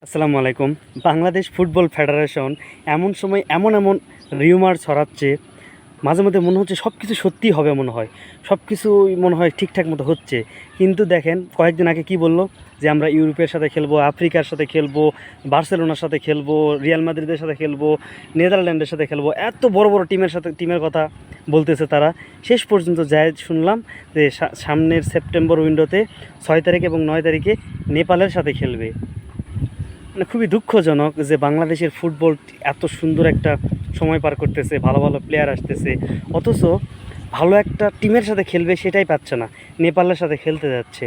আসসালামু আলাইকুম। Bangladesh football federation এমন সময় এমন রিউমার ছড়াচ্ছে, মাঝে মধ্যে মনে হচ্ছে সব কিছু সত্যিই হবে মনে হয়। সব কিছুই মনে হয় ঠিকঠাক মতো হচ্ছে। কিন্তু দেখেন কয়েকদিন আগে কি বলল যে আমরা ইউরোপের সাথে খেলবো, আফ্রিকার সাথে খেলবো, বার্সেলোনার সাথে খেলবো, রিয়াল মাদ্রিদের সাথে খেলবো, নেদারল্যান্ডের সাথে খেলবো। এত বড় বড় টিমের কথা বলতেছে তারা। শেষ পর্যন্ত যায় শুনলাম যে সামনের সেপ্টেম্বর উইন্ডোতে 6 তারিখ এবং 9 তারিখে নেপালের সাথে খেলবে। মানে খুবই দুঃখজনক যে বাংলাদেশের ফুটবল এত সুন্দর একটা সময় পার করতেছে, ভালো ভালো প্লেয়ার আসতেছে, অথচ ভালো একটা টিমের সাথে খেলবে সেটাই পাচ্ছে না, নেপালের সাথে খেলতে যাচ্ছে।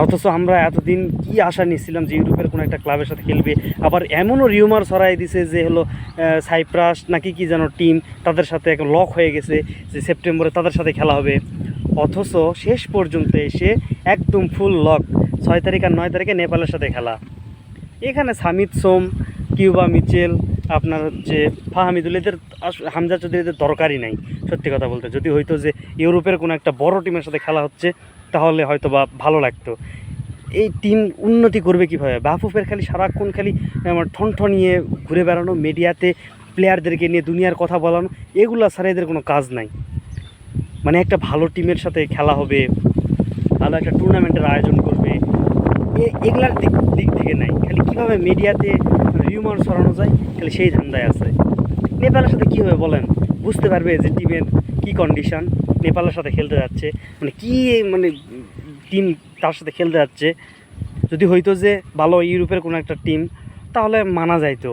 অথচ আমরা এতদিন কি আশা নিয়েছিলাম যে ইউরোপের কোনো একটা ক্লাবের সাথে খেলবে। আবার এমনও রিউমার ছড়াই দিছে যে হলো সাইপ্রাস নাকি কি যেন টিম, তাদের সাথে এক লক হয়ে গেছে যে সেপ্টেম্বরে তাদের সাথে খেলা হবে। অথচ শেষ পর্যন্ত এসে একদম ফুল লক, 6 তারিখ আর 9 তারিখে নেপালের সাথে খেলা। এখানে সামিত সোম, কিউবা মিচেল, আপনার হচ্ছে ফাহামিদুল, এদের হামজা চৌধুরীদের দরকারই নাই। সত্যি কথা বলতে, যদি হয়তো যে ইউরোপের কোনো একটা বড় টিমের সাথে খেলা হচ্ছে তাহলে হয়তো বা ভালো লাগতো। এই টিম উন্নতি করবে কীভাবে? বাফুফের খালি সারাক্ষণ খালি ঠনঠনিয়ে ঘুরে বেড়ানো, মিডিয়াতে প্লেয়ারদেরকে নিয়ে দুনিয়ার কথা বলানো, এগুলো ছাড়া এদের কোনো কাজ নাই। মানে একটা ভালো টিমের সাথে খেলা হবে, ভালো একটা টুর্নামেন্টের আয়োজন করবে, এগুলার দিক থেকে নাই। খালি কীভাবে মিডিয়াতে রিউমার ছড়ানো যায়, খালি সেই ধান্দায় আছে। নেপালের সাথে কী হবে বলেন? বুঝতে পারবে যে টিমের কী কন্ডিশন, নেপালের সাথে খেলতে যাচ্ছে, মানে কী মানে টিম তার সাথে খেলতে যাচ্ছে। যদি হইতো যে ভালো ইউরোপের কোনো একটা টিম তাহলে মানা যাইতো।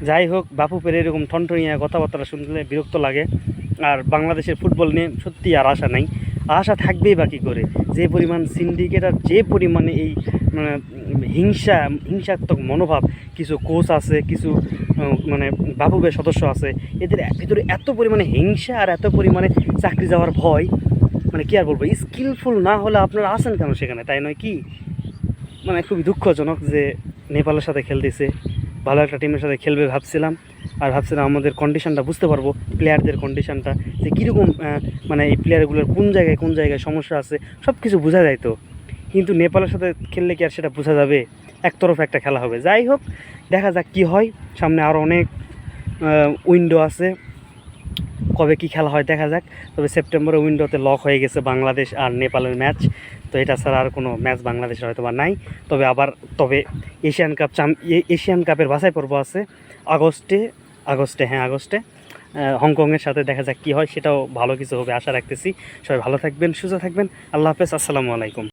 যাই হোক, বাফুফের এরকম ঠনঠনিয়া কথাবার্তা শুনলে বিরক্ত লাগে। আর বাংলাদেশের ফুটবল নিয়ে সত্যি আর আশা নাই। আশা থাকবেই বা কী করে? যে পরিমাণ সিন্ডিকেট আর যে পরিমাণে এই মানে হিংসাত্মক মনোভাব কিছু কোচ আছে, কিছু মানে বাফুফের সদস্য আছে, এদের ভিতরে এত পরিমাণে হিংসা আর এত পরিমাণে চাকরি যাওয়ার ভয়, মানে কী আর বলবো, স্কিলফুল না হলে আপনারা আসেন কেন সেখানে, তাই নয় কি? মানে খুবই দুঃখজনক যে নেপালের সাথে খেলতেছে, ভালো একটা টিমের সাথে খেলবে ভাবছিলাম। আর ভাবছিলাম আমাদের কন্ডিশনটা বুঝতে পারবো, প্লেয়ারদের কন্ডিশনটা যে কীরকম, মানে এই প্লেয়ারগুলোর কোন জায়গায় সমস্যা আছে সব কিছু বোঝা যায় তো। কিন্তু নেপালের সাথে খেললে কি আর সেটা বোঝা যাবে? একতরফা একটা খেলা হবে। যাই হোক, দেখা যাক কী হয়। সামনে আরও অনেক উইন্ডো আছে, কবে কি খেলা হয় দেখা যাক। তবে সেপ্টেম্বরে উইন্ডোতে লক হয়ে গেছে বাংলাদেশ আর নেপালের ম্যাচ। তো এটা ছাড়া আর কোনো ম্যাচ বাংলাদেশের হয়তো বা নাই। তবে এশিয়ান কাপের বাছাই পর্ব আছে আগস্টে হংকংয়ের সাথে। দেখা যাক কী হয়, সেটাও ভালো কিছু হবে আশা রাখতেছি। সবাই ভালো থাকবেন, সুস্থ থাকবেন। আল্লাহ হাফেজ, আসসালামু আলাইকুম।